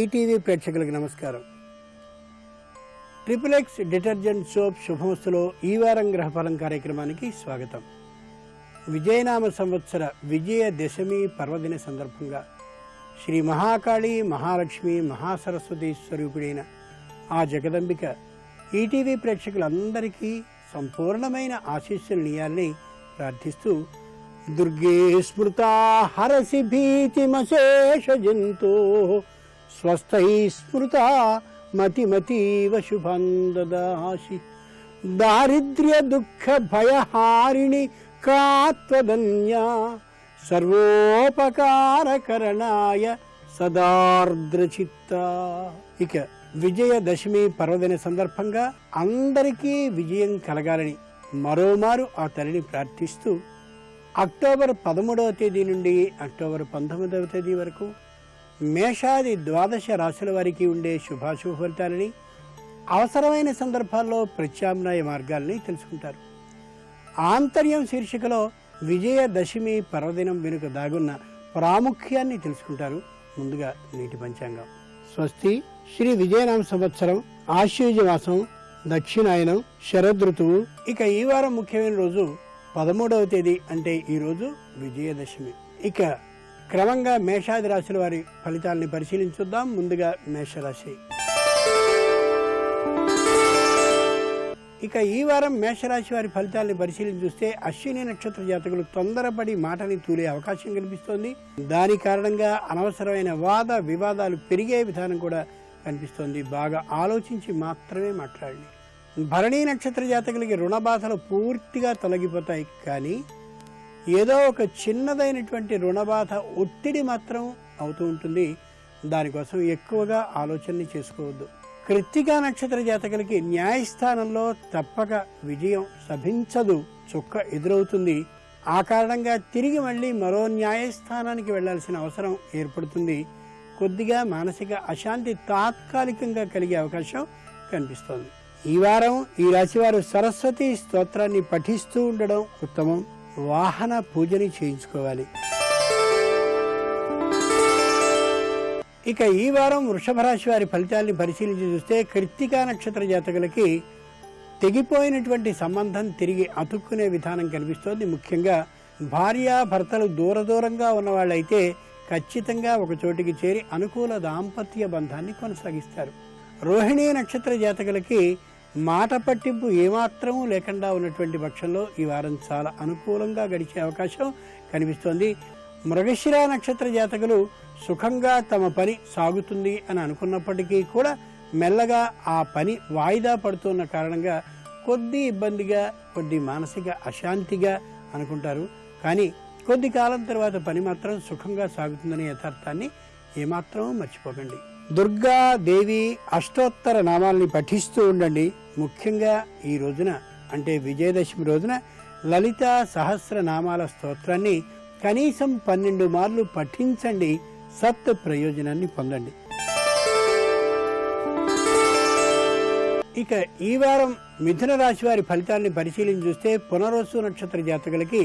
ETV ప్రేక్షకులకు నమస్కారం. Triple-X detergent soap శుభమస్తులో ఈ వారం గ్రహఫలం కార్యక్రమానికి స్వాగతం. విజయనామ సంవత్సర విజయదశమి పర్వదిన సందర్భంగా శ్రీ మహాకాళి, మహాలక్ష్మి, మహాసరస్వతి స్వరూపుడైన ఆ జగదంబిక ఈటీవీ ప్రేక్షకులందరికీ సంపూర్ణమైన ఆశీస్సులనియాలని ప్రార్థిస్తూ, దుర్గే స్మృతా హరసి భీతిమశేష జంతో స్వస్థై స్మృతా మతిమతీవ శుభం దదాసి, దారిద్ర్య దుఃఖ భయహారిణి కాత్వదన్యా సర్వోపకారకరణాయ సదార్ద్రచిత్త. ఇక విజయదశమి పర్వదిన సందర్భంగా అందరికీ విజయం కలగాలని మరోమారు ఆ తల్లిని ప్రార్థిస్తూ, అక్టోబర్ 13వ తేదీ నుండి అక్టోబర్ 19వ తేదీ వరకు మేషాది ద్వాదశ రాశుల వారికి ఉండే శుభాశుభ ఫలితాలని, అవసరమైన సందర్భాల్లో ప్రత్యామ్నాయ మార్గాల్ని తెలుసుకుంటారు. ఆంతర్యం శీర్షికలో విజయదశమి పర్వదినం వెనుక దాగున్న ప్రాముఖ్యాన్ని తెలుసుకుంటారు. ముందుగా నీటి పంచాంగం. స్వస్తి శ్రీ విజయనామ సంవత్సరం ఆశ్వయుజ మాసం దక్షిణాయనం శరదృతువు. ఇక ఈ వారం ముఖ్యమైన రోజు 13వ తేదీ, అంటే ఈ రోజు విజయదశమి. ఇక క్రమంగా మేషాది రాశుల వారి ఫలితాలని పరిశీలించుద్దాం. ముందుగా మేషరాశి. ఇక ఈ వారం మేషరాశి వారి ఫలితాలని పరిశీలించి చూస్తే, అశ్విని నక్షత్ర జాతకులు తొందరపడి మాటని తూలే అవకాశం కనిపిస్తోంది. దాని కారణంగా అనవసరమైన వాద వివాదాలు పెరిగే విధానం కూడా కనిపిస్తోంది. బాగా ఆలోచించి మాత్రమే మాట్లాడండి. భరణీ నక్షత్ర జాతకులకి రుణ బాధలు పూర్తిగా తొలగిపోతాయి, కానీ ఏదో ఒక చిన్నదైనటువంటి రుణబాధ ఒత్తిడి మాత్రం అవుతూ ఉంటుంది. దానికోసం ఎక్కువగా ఆలోచనని చేసుకోవద్దు. కృత్తికా నక్షత్ర జాతకులకి న్యాయస్థానంలో తప్పక విజయం లభించదు, చుక్క ఎదురవుతుంది. ఆ కారణంగా తిరిగి మళ్ళీ మరో న్యాయస్థానానికి వెళ్లాల్సిన అవసరం ఏర్పడుతుంది. కొద్దిగా మానసిక అశాంతి తాత్కాలికంగా కలిగే అవకాశం కనిపిస్తోంది. ఈ వారం ఈ రాశివారు సరస్వతి స్తోత్రాన్ని పఠిస్తూ ఉండడం ఉత్తమం. వాహన పూజని చేయించుకోవాలి. ఇక ఈ వారం వృషభ రాశి వారి ఫలితాన్ని పరిశీలించి చూస్తే, కృత్తికా నక్షత్ర జాతకులకి తెగిపోయినటువంటి సంబంధం తిరిగి అతుక్కునే విధానం కనిపిస్తోంది. ముఖ్యంగా భార్యాభర్తలు దూరంగా ఉన్నవాళ్ళైతే ఖచ్చితంగా ఒక చోటికి చేరి అనుకూల దాంపత్య బంధాన్ని కొనసాగిస్తారు. రోహిణీ నక్షత్ర జాతకులకి మాట పట్టింపు ఏమాత్రమూ లేకుండా ఉన్నటువంటి పక్షంలో ఈ వారం చాలా అనుకూలంగా గడిచే అవకాశం కనిపిస్తోంది. మృగశిర నక్షత్ర జాతకులు సుఖంగా తమ పని సాగుతుంది అని అనుకున్నప్పటికీ కూడా మెల్లగా ఆ పని వాయిదా పడుతున్న కారణంగా కొద్ది ఇబ్బందిగా, కొద్ది మానసిక అశాంతిగా అనుకుంటారు. కానీ కొద్ది కాలం తర్వాత పని మాత్రం సుఖంగా సాగుతుందనే యథార్థాన్ని ఏమాత్రం మర్చిపోకండి. దుర్గా దేవి అష్టోత్తర నామాల్ని పఠిస్తూ ఉండండి. ముఖ్యంగా ఈ రోజున, అంటే విజయదశమి రోజున లలితా సహస్ర నామాల స్తోత్రాన్ని కనీసం 12 మార్లు పఠించండి. సత్ ప్రయోజనాన్ని పొందండి. ఇక ఈ వారం మిథున రాశి వారి ఫలితాన్ని పరిశీలించి చూస్తే, పునరోసు నక్షత్ర జాతకులకి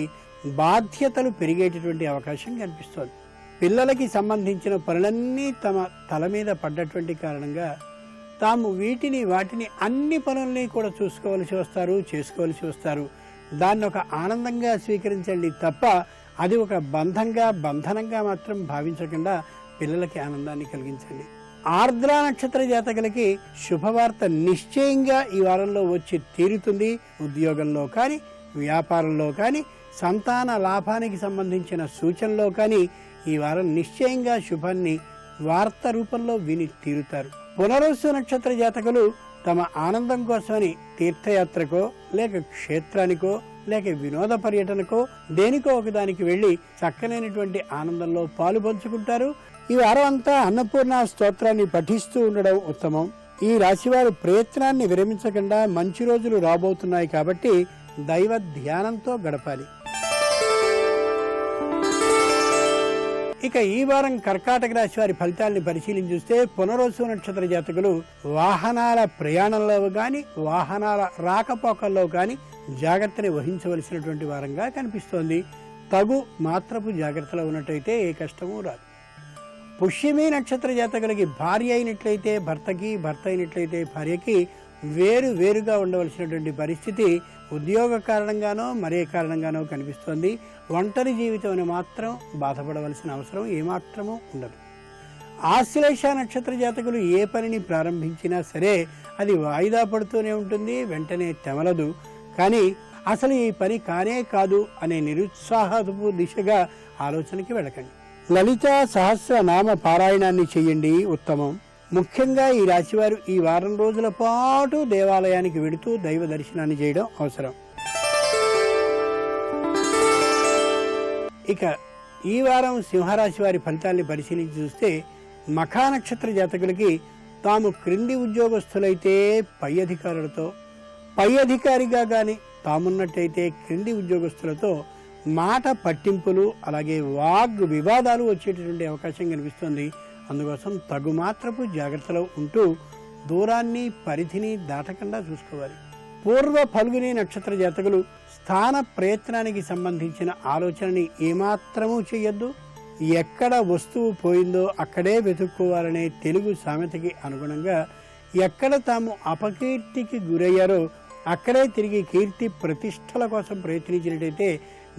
బాధ్యతలు పెరిగేటటువంటి అవకాశం కనిపిస్తోంది. పిల్లలకి సంబంధించిన పనులన్నీ తమ తల మీద పడ్డటువంటి కారణంగా తాము వాటిని అన్ని పనుల్ని కూడా చేసుకోవలసి వస్తారు. దాన్ని ఒక ఆనందంగా స్వీకరించండి తప్ప అది ఒక బంధనంగా మాత్రం భావించకుండా పిల్లలకి ఆనందాన్ని కలిగించండి. ఆర్ద్ర నక్షత్ర జాతకులకి శుభవార్త నిశ్చయంగా ఈ వారంలో వచ్చి తీరుతుంది. ఉద్యోగంలో కానీ, వ్యాపారంలో కానీ, సంతాన లాభానికి సంబంధించిన సూచనలో కానీ ఈ వారం నిశ్చయంగా శుభాన్ని వార్త రూపంలో విని తీరుతారు. పునరోసు నక్షత్ర జాతకులు తమ ఆనందం కోసమని తీర్థయాత్రకో, లేక క్షేత్రానికో, లేక వినోద పర్యటనకో, దేనికో ఒకదానికి వెళ్లి చక్కనైనటువంటి ఆనందంలో పాలు పంచుకుంటారు. ఈ వారం అంతా అన్నపూర్ణ స్తోత్రాన్ని పఠిస్తూ ఉండడం ఉత్తమం. ఈ రాశివారు ప్రయత్నాన్ని విరమించకుండా మంచి రోజులు రాబోతున్నాయి కాబట్టి దైవ ధ్యానంతో గడపాలి. ఇక ఈ వారం కర్కాటక రాశి వారి ఫలితాలను పరిశీలించి చూస్తే, పునరోసు నక్షత్ర జాతకులు వాహనాల ప్రయాణంలో గాని, వాహనాల రాకపోకల్లో గాని జాగ్రత్తని వహించవలసినటువంటి వారంగా కనిపిస్తోంది. తగు మాత్రపు జాగ్రత్తలో ఉన్నట్టయితే ఏ కష్టమూ రాదు. పుష్యమి నక్షత్ర జాతకులకి భార్య అయినట్లయితే భర్తకి, భర్త అయినట్లయితే భార్యకి వేరుగా ఉండవలసినటువంటి పరిస్థితి ఉద్యోగ కారణంగానో మరే కారణంగానో కనిపిస్తోంది. ఒంటరి జీవితం అని మాత్రం బాధపడవలసిన అవసరం ఏమాత్రమూ ఉండదు. ఆశ్లేష నక్షత్ర జాతకులు ఏ పనిని ప్రారంభించినా సరే అది వాయిదా పడుతూనే ఉంటుంది, వెంటనే తెమలదు. కానీ అసలు ఈ పని కానే కాదు అనే నిరుత్సాహపు దిశగా ఆలోచనకి వెళ్ళకండి. లలిత సహస్రనామ పారాయణాన్ని చెయ్యండి, ఉత్తమం. ముఖ్యంగా ఈ రాశివారు ఈ వారం రోజుల పాటు దేవాలయానికి వెడుతూ దైవ దర్శనాన్ని చేయడం అవసరం. ఇక ఈ వారం సింహరాశి వారి ఫలితాన్ని పరిశీలించి చూస్తే మఖా నక్షత్ర జాతకులకి తాము క్రింది ఉద్యోగస్తులైతే పై అధికారులతో, పై అధికారిగా కానీ తామున్నట్టయితే క్రింది ఉద్యోగస్తులతో మాట పట్టింపులు అలాగే వాగ్ వివాదాలు వచ్చేటటువంటి అవకాశం కనిపిస్తుంది. అందుకోసం తగుమాత్రపు జాగ్రత్తలో ఉంటూ దూరాన్ని పరిధిని దాటకుండా చూసుకోవాలి. పూర్వ ఫల్గుని నక్షత్ర జాతకులు స్థాన ప్రయత్నానికి సంబంధించిన ఆలోచనని ఏమాత్రమూ చేయొద్దు. ఎక్కడ వస్తువు పోయిందో అక్కడే వెతుక్కోవాలనే తెలుగు సామెతకి అనుగుణంగా ఎక్కడ తాము అపకీర్తికి గురయ్యారో అక్కడే తిరిగి కీర్తి ప్రతిష్టల కోసం ప్రయత్నించినట్టయితే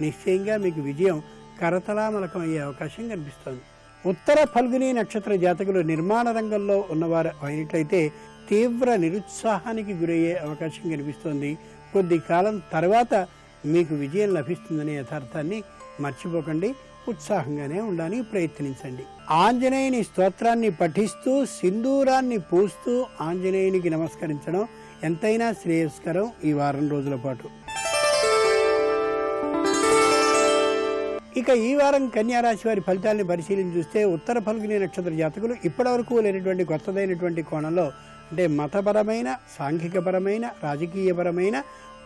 నిశ్చయంగా మీకు విజయం కరతలామలకం అయ్యే అవకాశం కనిపిస్తోంది. ఉత్తర ఫల్గుని నక్షత్ర జాతకులు నిర్మాణ రంగంలో ఉన్నవారు అయినట్లయితే తీవ్ర నిరుత్సాహానికి గురయ్యే అవకాశం కనిపిస్తోంది. కొద్ది కాలం తర్వాత మీకు విజయం లభిస్తుందనే యథార్థాన్ని మర్చిపోకండి. ఉత్సాహంగానే ఉండడానికి ప్రయత్నించండి. ఆంజనేయుని స్తోత్రాన్ని పఠిస్తూ సింధూరాన్ని పూస్తూ ఆంజనేయునికి నమస్కరించడం ఎంతైనా శ్రేయస్కరం ఈ వారం రోజుల పాటు. ఇక ఈ వారం కన్యారాశి వారి ఫలితాలను పరిశీలించి చూస్తే ఉత్తర ఫల్గుని నక్షత్ర జాతకులు ఇప్పటివరకు లేనటువంటి కొత్తదైనటువంటి కోణంలో అంటే మతపరమైన, సాంఘికపరమైన, రాజకీయపరమైన,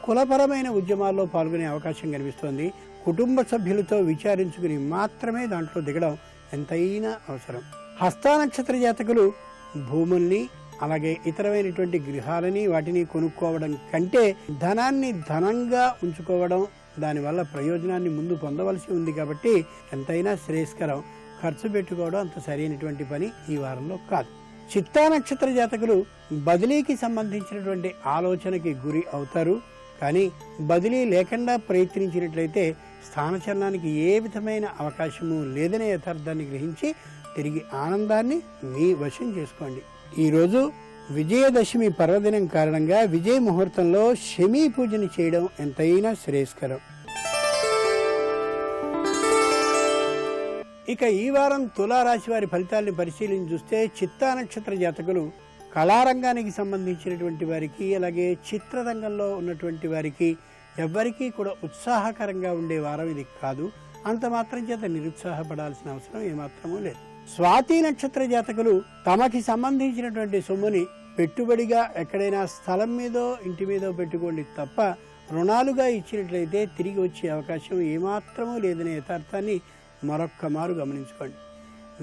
కులపరమైన ఉద్యమాల్లో పాల్గొనే అవకాశం కనిపిస్తోంది. కుటుంబ సభ్యులతో విచారించుకుని మాత్రమే దాంట్లో దిగడం ఎంతైనా అవసరం. హస్త నక్షత్ర జాతకులు భూముల్ని అలాగే ఇతరమైనటువంటి గృహాలని వాటిని కొనుక్కోవడం కంటే ధనాన్ని ధనంగా ఉంచుకోవడం, దానివల్ల ప్రయోజనాన్ని ముందు పొందవలసి ఉంది కాబట్టి ఎంతైనా శ్రేయస్కరం. ఖర్చు పెట్టుకోవడం అంత సరైనటువంటి పని ఈ వారంలో కాదు. చిత్తా నక్షత్ర జాతకులు బదిలీకి సంబంధించినటువంటి ఆలోచనకి గురి అవుతారు. కానీ బదిలీ లేకుండా ప్రయత్నించినట్లయితే స్థానచలనానికి ఏ విధమైన అవకాశము లేదనే యథార్థాన్ని గ్రహించి తిరిగి ఆనందాన్ని మీ వశం చేసుకోండి. ఈరోజు విజయదశమి పర్వదినం కారణంగా విజయ ముహూర్తంలో శమీ పూజని చేయడం ఎంతైనా శ్రేయస్కరం. ఇక ఈ వారం తులారాశి వారి ఫలితాలను పరిశీలించి చూస్తే చిత్తా నక్షత్ర జాతకులు కళారంగానికి సంబంధించినటువంటి వారికి అలాగే చిత్రరంగంలో ఉన్నటువంటి వారికి ఎవ్వరికీ కూడా ఉత్సాహకరంగా ఉండే వారం ఇది కాదు. అంత మాత్రం చేత నిరుత్సాహపడాల్సిన అవసరం ఏమాత్రమూ లేదు. స్వాతి నక్షత్ర జాతకులు తమకి సంబంధించినటువంటి సొమ్ముని పెట్టుబడిగా ఎక్కడైనా స్థలం మీదో ఇంటి మీదో పెట్టుకోండి తప్ప రుణాలుగా ఇచ్చినట్లయితే తిరిగి వచ్చే అవకాశం ఏమాత్రమూ లేదనే యథార్థాన్ని మరొక్క మారు గమనించుకోండి.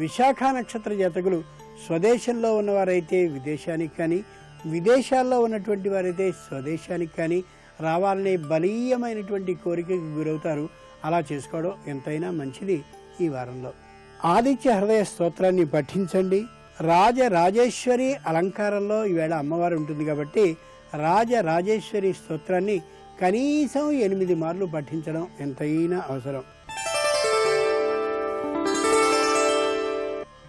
విశాఖ నక్షత్ర జాతకులు స్వదేశంలో ఉన్నవారైతే విదేశానికి కానీ, విదేశాల్లో ఉన్నటువంటి వారైతే స్వదేశానికి కానీ రావాలనే బలీయమైనటువంటి కోరికకు గురవుతారు. అలా చేసుకోవడం ఎంతైనా మంచిది ఈ వారంలో. ఆదిత్య హృదయ స్తోత్రాన్ని పఠించండి. రాజరాజేశ్వరి అలంకారంలో ఈవేళ అమ్మవారు ఉంటుంది కాబట్టి రాజరాజేశ్వరి స్తోత్రాన్ని కనీసం 8 మార్లు పఠించడం ఎంతైనా అవసరం.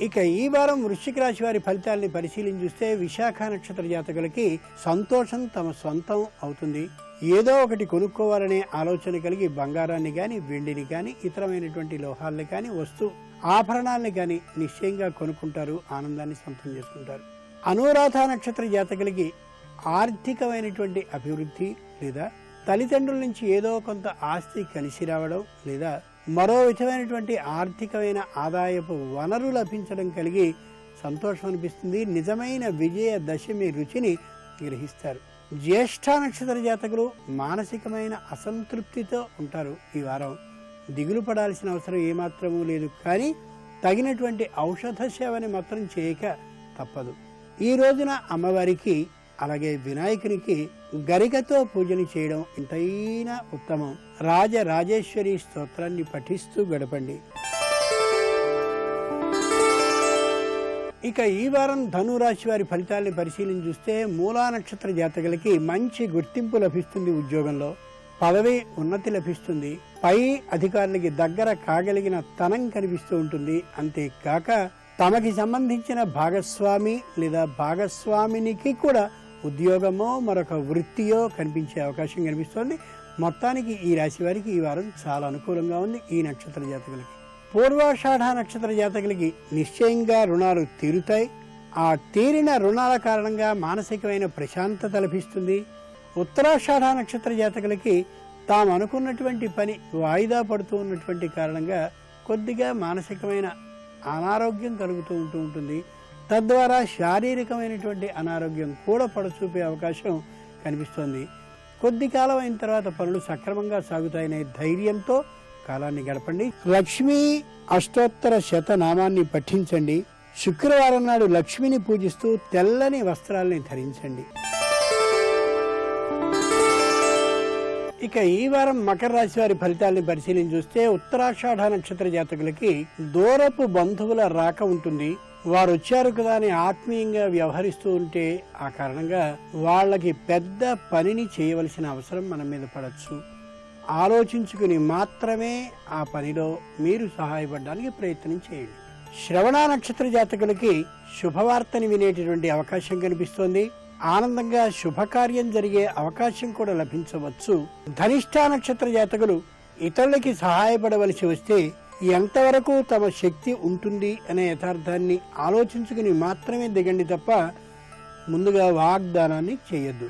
ఇక ఈ వారం వృశ్చిక రాశి వారి ఫలితాలని పరిశీలించి చూస్తే విశాఖ నక్షత్ర జాతకులకి సంతోషం తమ సొంతం అవుతుంది. ఏదో ఒకటి కొనుక్కోవాలనే ఆలోచన కలిగి బంగారాన్ని కానీ, వెండిని కానీ, ఇతరమైనటువంటి లోహాలని కానీ, వస్తు ఆభరణాలని కానీ నిశ్చయంగా కొనుక్కుంటారు, ఆనందాన్ని సొంతం చేసుకుంటారు. అనురాధ నక్షత్ర జాతకులకి ఆర్థికమైనటువంటి అభివృద్ధి లేదా తల్లిదండ్రుల నుంచి ఏదో కొంత ఆస్తి కలిసి రావడం లేదా మరో విధమైనటువంటి ఆర్థికమైన ఆదాయపు వనరు లభించడం కలిగి సంతోషం అనిపిస్తుంది. నిజమైన విజయ దశమి రుచిని గ్రహిస్తారు. జ్యేష్ఠ నక్షత్ర జాతకులు మానసికమైన అసంతృప్తితో ఉంటారు. ఈ వారం దిగులు పడాల్సిన అవసరం ఏమాత్రమూ లేదు. కానీ తగినటువంటి ఔషధ సేవని మాత్రం చేయక తప్పదు. ఈ రోజున అమ్మవారికి అలాగే వినాయకునికి గరికతో పూజని చేయడం ఎంతైనా ఉత్తమం. రాజరాజేశ్వరి స్తోత్రాన్ని పఠిస్తూ గడపండి. ఇక ఈ వారం ధనురాశి వారి ఫలితాలని పరిశీలించి చూస్తే మూలా నక్షత్ర జాతకులకి మంచి గుర్తింపు లభిస్తుంది, ఉద్యోగంలో పదవి ఉన్నతి లభిస్తుంది, పై అధికారులకి దగ్గర కాగలిగిన తనం కనిపిస్తూ ఉంటుంది. అంతేకాక తమకి సంబంధించిన భాగస్వామి లేదా భాగస్వామినికి కూడా ఉద్యోగమో మరొక వృత్తియో కనిపించే అవకాశం కనిపిస్తోంది. మొత్తానికి ఈ రాశి వారికి ఈ వారం చాలా అనుకూలంగా ఉంది. ఈ నక్షత్ర జాతకులకి పూర్వాషాఢ నక్షత్ర జాతకులకి నిశ్చయంగా రుణాలు తీరుతాయి. ఆ తీరిన రుణాల కారణంగా మానసికమైన ప్రశాంతత లభిస్తుంది. ఉత్తరాషాఢ నక్షత్ర జాతకులకి తాము అనుకున్నటువంటి పని వాయిదా పడుతూ ఉన్నటువంటి కారణంగా కొద్దిగా మానసికమైన అనారోగ్యం కలుగుతూ ఉంటుంది. తద్వారా శారీరకమైనటువంటి అనారోగ్యం కూడా పడచూపే అవకాశం కనిపిస్తోంది. కొద్ది కాలం అయిన తర్వాత పనులు సక్రమంగా సాగుతాయనే ధైర్యంతో కాలాన్ని గడపండి. లక్ష్మీ అష్టోత్తర శతనామాన్ని పఠించండి. శుక్రవారం నాడు లక్ష్మిని పూజిస్తూ తెల్లని వస్త్రాలని ధరించండి. ఇక ఈ వారం మకర రాశి వారి ఫలితాలని పరిశీలించి చూస్తే ఉత్తరాషాఢ నక్షత్ర జాతకులకి దూరపు బంధువుల రాక ఉంటుంది. వారు వచ్చారు కదా అని ఆత్మీయంగా వ్యవహరిస్తూ ఉంటే ఆ కారణంగా వాళ్ళకి పెద్ద పనిని చేయవలసిన అవసరం మన మీద పడచ్చు. ఆలోచించుకుని మాత్రమే ఆ పనిలో మీరు సహాయపడడానికి ప్రయత్నం చేయండి. శ్రవణ నక్షత్ర జాతకులకి శుభవార్తని వినేటటువంటి అవకాశం కనిపిస్తోంది. ఆనందంగా శుభకార్యం జరిగే అవకాశం కూడా లభించవచ్చు. ధనిష్ఠ నక్షత్ర జాతకులు ఇతరులకి సహాయపడవలసి వస్తే ఎంతవరకు తమ శక్తి ఉంటుంది అనే యథార్థాన్ని ఆలోచించుకుని మాత్రమే దిగండి తప్ప ముందుగా వాగ్దానాన్ని చేయొద్దు.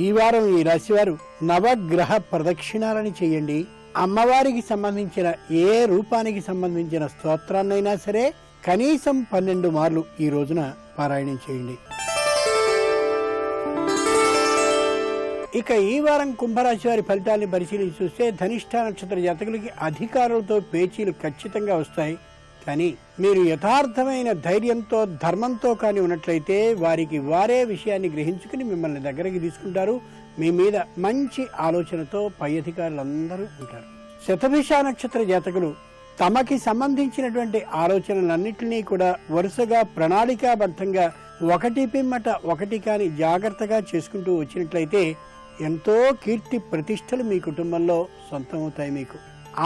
ఈ వారం ఈ రాశివారు నవగ్రహ ప్రదక్షిణాలని చేయండి. అమ్మవారికి సంబంధించిన ఏ రూపానికి సంబంధించిన స్తోత్రాన్నైనా సరే కనీసం 12 మార్లు ఈ రోజున పారాయణం చేయండి. ఇక ఈ వారం కుంభరాశి వారి ఫలితాలను పరిశీలించి చూస్తే ధనిష్ఠ నక్షత్ర జాతకులకి అధికారులతో పేచీలు ఖచ్చితంగా వస్తాయి. కానీ మీరు యథార్థమైన ధైర్యంతో ధర్మంతో కానీ ఉన్నట్లయితే వారికి వారే విషయాన్ని గ్రహించుకుని మిమ్మల్ని దగ్గరికి తీసుకుంటారు. మీ మీద మంచి ఆలోచనతో పై అధికారులందరూ ఉంటారు. శతభిష నక్షత్ర జాతకులు తమకి సంబంధించినటువంటి ఆలోచనలన్నింటినీ కూడా వరుసగా ప్రణాళికాబద్ధంగా ఒకటి పిమ్మట ఒకటి కాని జాగ్రత్తగా చేసుకుంటూ వచ్చినట్లయితే ఎంతో కీర్తి ప్రతిష్టలు మీ కుటుంబంలో సొంతమవుతాయి. మీకు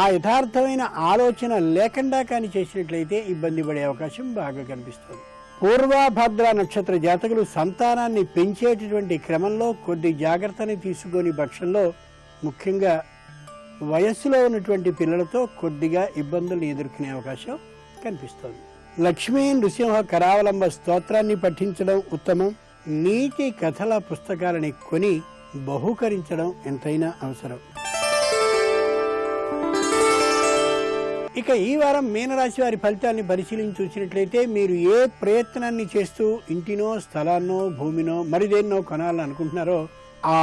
ఆ యథార్థమైన ఆలోచన లేకుండా కానీ చేసినట్లయితే ఇబ్బంది పడే అవకాశం బాగా కనిపిస్తుంది. పూర్వభద్ర నక్షత్ర జాతకులు సంతానాన్ని పెంచేటటువంటి క్రమంలో కొద్ది జాగ్రత్తని తీసుకొని పక్షంలో ముఖ్యంగా వయస్సులో ఉన్నటువంటి పిల్లలతో కొద్దిగా ఇబ్బందులు ఎదుర్కొనే అవకాశం కనిపిస్తోంది. లక్ష్మీ నృసింహ కరావలంబ స్తోత్రాన్ని పఠించడం ఉత్తమం. నీతి కథల పుస్తకాలని కొని బహూకరించడం ఎంతైనా అవసరం. ఇక ఈ వారం మీనరాశి వారి ఫలితాన్ని పరిశీలించి చూసినట్లయితే మీరు ఏ ప్రయత్నాన్ని చేస్తూ ఇంటినో స్థలాన్నో భూమినో మరిదేన్నో కొనాలని అనుకుంటున్నారో ఆ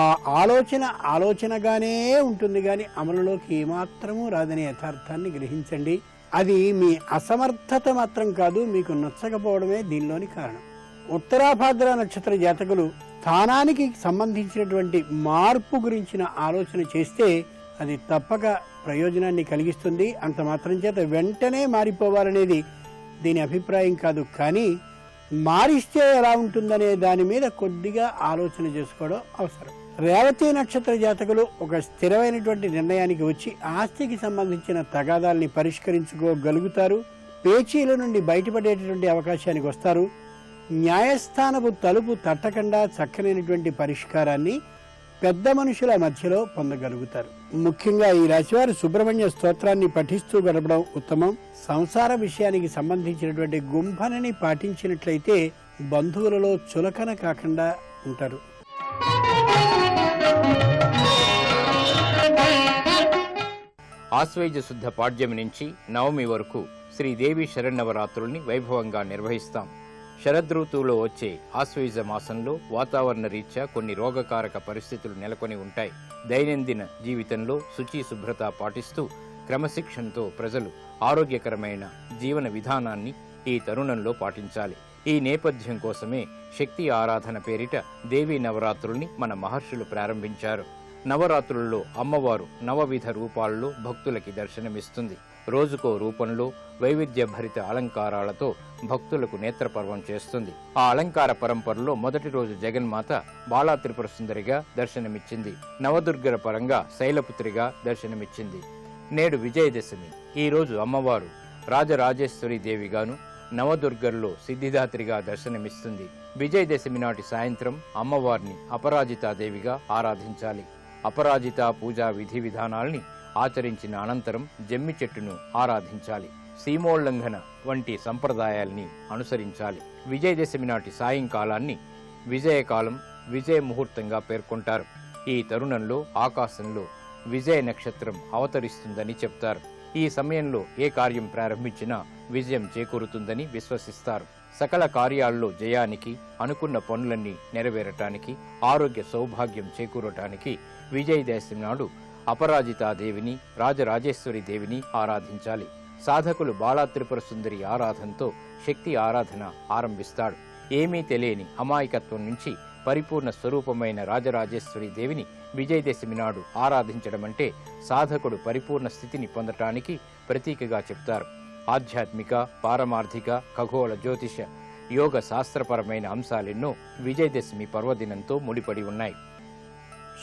ఆలోచనగానే ఉంటుంది కానీ అమలులోకి ఏమాత్రమూ రాదనే యథార్థాన్ని గ్రహించండి. అది మీ అసమర్థత మాత్రం కాదు, మీకు నచ్చకపోవడమే దీనిలోని కారణం. ఉత్తరాభాద్ర నక్షత్ర జాతకులు స్థానానికి సంబంధించినటువంటి మార్పు గురించిన ఆలోచన చేస్తే అది తప్పక ప్రయోజనాన్ని కలిగిస్తుంది. అంత మాత్రం చేత వెంటనే మారిపోవాలనేది దీని అభిప్రాయం కాదు. కానీ మారిస్తే ఎలా ఉంటుందనే దాని మీద కొద్దిగా ఆలోచన చేసుకోవడం అవసరం. రేవతి నక్షత్ర జాతకులు ఒక స్థిరమైనటువంటి నిర్ణయానికి వచ్చి ఆస్తికి సంబంధించిన తగాదాల్ని పరిష్కరించుకోగలుగుతారు. పేచీల నుండి బయటపడేటటువంటి అవకాశానికి వస్తారు. న్యాయస్థానపు తలుపు తట్టకుండా చక్కనైనటువంటి పరిష్కారాన్ని పెద్ద మనుషుల మధ్యలో పొందగలుగుతారు. ముఖ్యంగా ఈ రాశివారు సుబ్రహ్మణ్య స్తోత్రాన్ని పఠిస్తూ గడపడం ఉత్తమం. సంసార విషయానికి సంబంధించినటువంటి గుంభనని పాటించినట్లయితే బంధువులలో చులకన కాకుండా ఉంటారు. ఆశ్వయుజ శుద్ధ పాడ్యమి నుంచి నవమి వరకు శ్రీదేవి శరన్నవరాత్రుల్ని వైభవంగా నిర్వహిస్తాం. శరదృతువులో వచ్చే ఆశ్వయుజ మాసంలో వాతావరణ రీత్యా కొన్ని రోగకారక పరిస్థితులు నెలకొని ఉంటాయి. దైనందిన జీవితంలో శుచి శుభ్రత పాటిస్తూ క్రమశిక్షణతో ప్రజలు ఆరోగ్యకరమైన జీవన విధానాన్ని ఈ తరుణంలో పాటించాలి. ఈ నేపథ్యం కోసమే శక్తి ఆరాధన పేరిట దేవీ నవరాత్రుల్ని మన మహర్షులు ప్రారంభించారు. నవరాత్రుల్లో అమ్మవారు నవవిధ రూపాల్లో భక్తులకి దర్శనమిస్తుంది. రోజుకో రూపంలో వైవిధ్యభరిత అలంకారాలతో భక్తులకు నేత్రపర్వం చేస్తుంది. ఆ అలంకార పరంపరలో మొదటి రోజు జగన్మాత బాలా త్రిపుర సుందరిగా దర్శనమిచ్చింది. నవదుర్గల పరంగా శైలపుత్రిగా దర్శనమిచ్చింది. నేడు విజయదశమి. ఈ రోజు అమ్మవారు రాజరాజేశ్వరి దేవిగాను, నవదుర్గల్లో సిద్ధిదాత్రిగా దర్శనమిస్తుంది. విజయదశమి నాటి సాయంత్రం అమ్మవారిని అపరాజితాదేవిగా ఆరాధించాలి. అపరాజిత పూజా విధి విధానాల్ని ఆచరించిన అనంతరం జమ్మి చెట్టును ఆరాధించాలి. సీమోల్లంఘన వంటి సంప్రదాయాల్ని అనుసరించాలి. విజయదశమి నాటి సాయంకాలాన్ని విజయకాలం, విజయ ముహూర్తంగా పేర్కొంటారు. ఈ తరుణంలో ఆకాశంలో విజయ నక్షత్రం అవతరిస్తుందని చెప్తారు. ఈ సమయంలో ఏ కార్యం ప్రారంభించినా విజయం చేకూరుతుందని విశ్వసిస్తారు. సకల కార్యాల్లో జయానికి, అనుకున్న పనులన్నీ నెరవేరటానికి, ఆరోగ్య సౌభాగ్యం చేకూరటానికి విజయదశమి నాడు అపరాజితాదేవిని, రాజరాజేశ్వరి దేవిని ఆరాధించాలి. సాధకులు బాలా త్రిపుర సుందరి ఆరాధనతో శక్తి ఆరాధన ఆరంభిస్తాడు. ఏమీ తెలియని అమాయకత్వం నుంచి పరిపూర్ణ స్వరూపమైన రాజరాజేశ్వరి దేవిని విజయదశమి నాడు ఆరాధించడం అంటే సాధకుడు పరిపూర్ణ స్థితిని పొందటానికి ప్రతీకగా చెప్తారు. ఆధ్యాత్మిక, పారమార్థిక, ఖగోళ, జ్యోతిష, యోగ శాస్త్రపరమైన అంశాలెన్నో విజయదశమి పర్వదినంతో ముడిపడి ఉన్నాయి.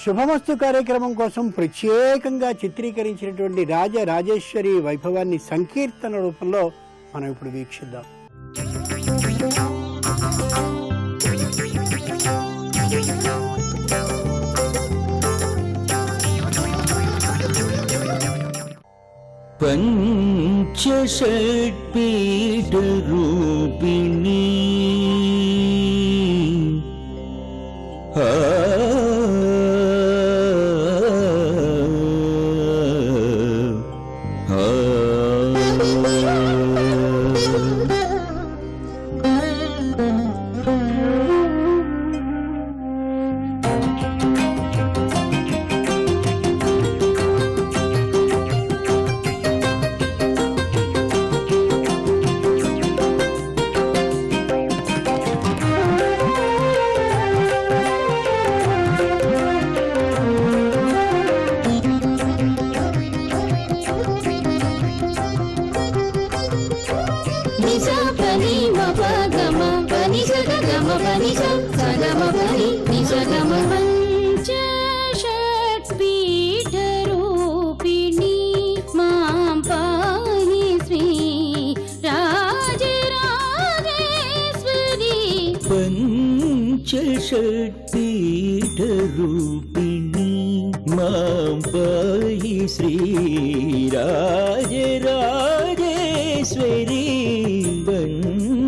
శుభమస్తు కార్యక్రమం కోసం ప్రత్యేకంగా చిత్రీకరించినటువంటి రాజరాజేశ్వరి వైభవాన్ని సంకీర్తన రూపంలో మనం ఇప్పుడు వీక్షిద్దాం. పంచషట్పీఠరూపిణీ పంచషట్పీఠరూపిణీ మాం పాహి శ్రీ రాజరాజేశ్వరీ పంచషట్పీఠరూపిణీ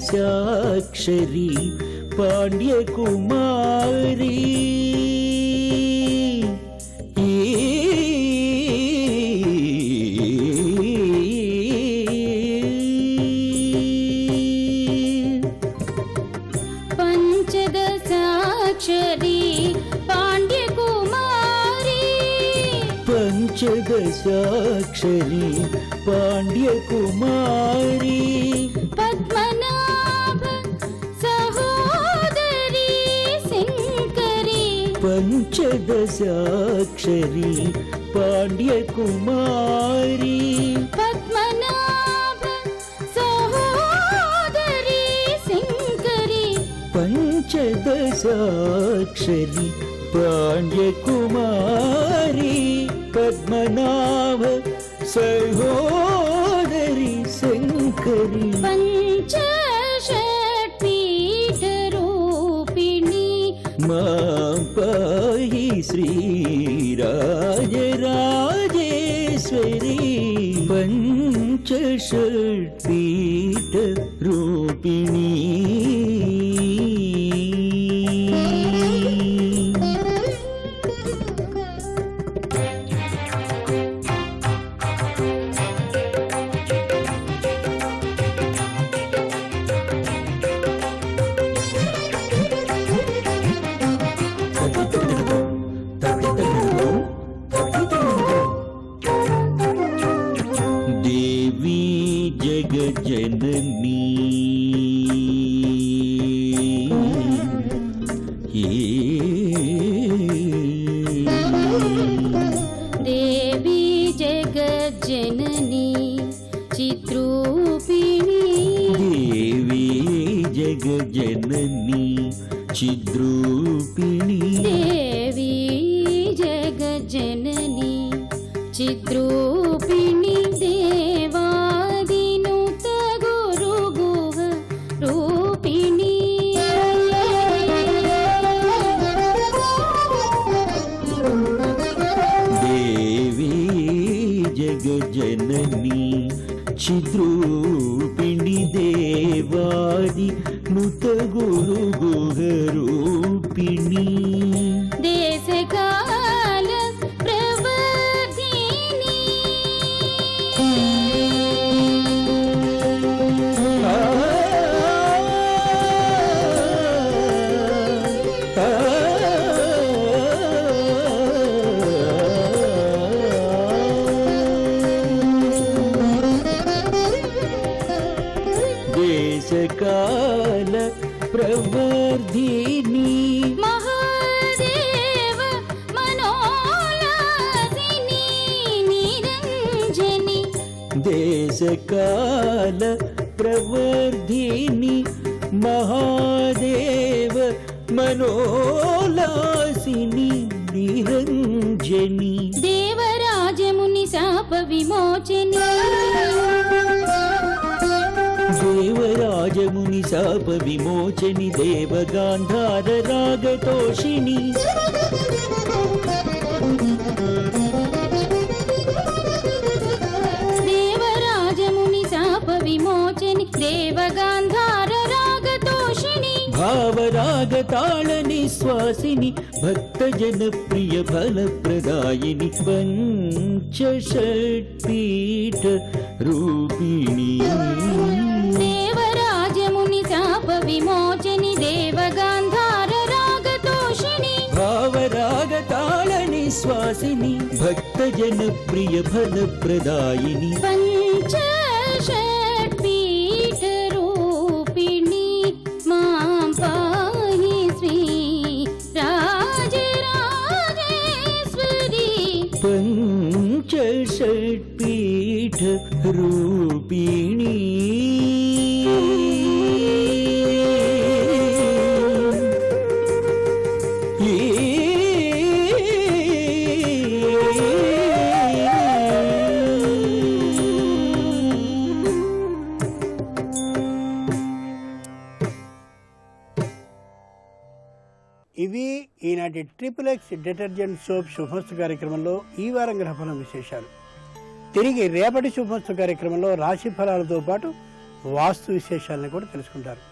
పంచదశాక్షరీ పాండ్యకుమారీ పంచదశాక్షరీ పాండ్యకుమారీ పంచదశాక్షరీ పాండ్యకుమారీ పద్మనాభ సహోదరీ శంకరీ పంచదశాక్షరీ పాండ్యకుమారీ పద్మనాభ సహోదరీ శంకరీ పంచదశాక్షరీ పాండ్యకుమారీ పద్మనాభ సహోదరి శంకరి పంచషట్పీఠరూపిణీ మాం పాహి శ్రీ రాజరాజేశ్వరీ పంచషట్పీఠరూపిణీ జగజ్జననీ దేవి జగజ్జననీ చిద్రూపిణి దేవి జగజ్జననీ చిద్రూపిణి దేవి జగజ్జననీ చిద్రూపిణి దేవాదినుత గురుగుహ రూపిణి దేవి జగజ్జననీ చిద్రూపిణి దేవాది నుత గురు గుహరూపిణి దేశకాల ప్రవర్ధిని దేశకాల ప్రవర్ధిని మహాదేవ మనోలాసిని నిరంజని దేశకాల ప్రవర్ధిని మహాదేవ మనోలాసిని నిరంజని దేవరాజముని శాప విమోచని దేవరాజముని శాప విమోచని దేవగాంధార రాగతోషిణి దేవరాజముని శాప విమోచని దేవగాంధార రాగతోషిణి భావరాగతాళ నిశ్వాసిని భక్త జనప్రియ ఫలప్రదాయిని పంచషట్పీఠ రూపిణి దేవరాజముని శాప విమోచని దేవగాంధార రాగతోషిణి భావరాగతాళ నిశ్వాసిని భక్త జనప్రియ ఫలప్రదాయిని పంచషట్పీఠ రూపిణి మాం పాహి శ్రీ రాజరాజేశ్వరి పంచషట్పీఠ రూపిణి ఇవి ఈనాటి XXX డిటర్జెంట్ సోప్ శుభమస్తు కార్యక్రమంలో ఈ వారం గ్రహఫలం విశేషాలు. తిరిగి రేపటి శుభమస్తు కార్యక్రమంలో రాశి ఫలాలతో పాటు వాస్తు విశేషాలను కూడా తెలుసుకుంటారు.